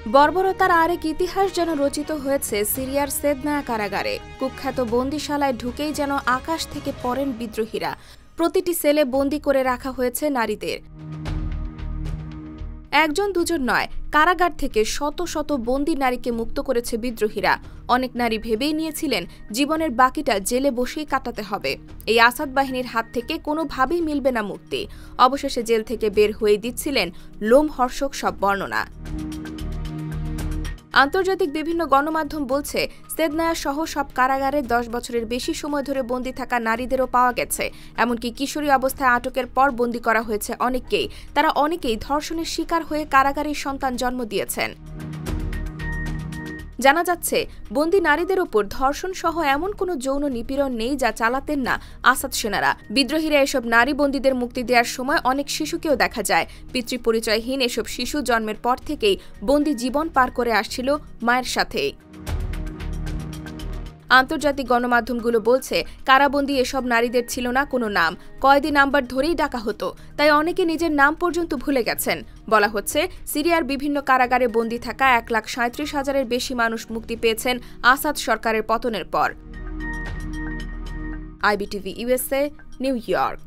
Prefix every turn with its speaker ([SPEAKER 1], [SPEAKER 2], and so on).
[SPEAKER 1] বর্বরতার আরেক ইতিহাস যেন রচিত হয়েছে সিরিয়ার সেদনায়া কারাগারে। কুখ্যাত বন্দিশালায় ঢুকেই যেন আকাশ থেকে পড়েন বিদ্রোহীরা। প্রতিটি সেলে বন্দি করে রাখা হয়েছে নারীদের। একজন দুজন নয়, কারাগার থেকে শত শত বন্দি নারীকে মুক্ত করেছে বিদ্রোহীরা। অনেক নারী ভেবেই নিয়েছিলেন জীবনের বাকিটা জেলে বসেই কাটাতে হবে। এই আসাদ বাহিনীর হাত থেকে কোনোভাবেই মিলবে না মুক্তি। অবশেষে জেল থেকে বের হয়ে দিচ্ছিলেন লোমহর্ষক সব বর্ণনা। আন্তর্জাতিক বিভিন্ন গণমাধ্যম বলছে, সেদনায়া সহ সব কারাগারে 10 বছরের বেশি সময় ধরে বন্দী থাকা নারীদেরও পাওয়া গেছে। এমনকি কিশোরী অবস্থায় আটকের পর বন্দী করা হয়েছে অনেককেই। তারা অনেকেই ধর্ষণের শিকার হয়ে কারাগারেই সন্তান জন্ম দিয়েছেন। জানা যাচ্ছে, বন্দী নারীদের ওপর ধর্ষণ সহ এমন কোনো যৌন নিপীড়ন নেই যা চালাতেন না আসাদ সেনারা। বিদ্রোহীরা এসব নারী বন্দীদের মুক্তি দেওয়ার সময় অনেক শিশুকেও দেখা যায়। পিতৃপরিচয়হীন এসব শিশু জন্মের পর থেকেই বন্দী জীবন পার করে আসছিল মায়ের সাথেই। আন্তর্জাতিক গণমাধ্যমগুলো বলছে, কারাবন্দী এসব নারীদের ছিল না কোনো নাম, কয়েদি নাম্বার ধরেই ডাকা হতো। তাই অনেকে নিজের নাম পর্যন্ত ভুলে গেছেন। বলা হচ্ছে, সিরিয়ার বিভিন্ন কারাগারে বন্দী থাকা 1,37,000-এর বেশি মানুষ মুক্তি পেয়েছেন আসাদ সরকারের পতনের পর। IBTV USA, new York.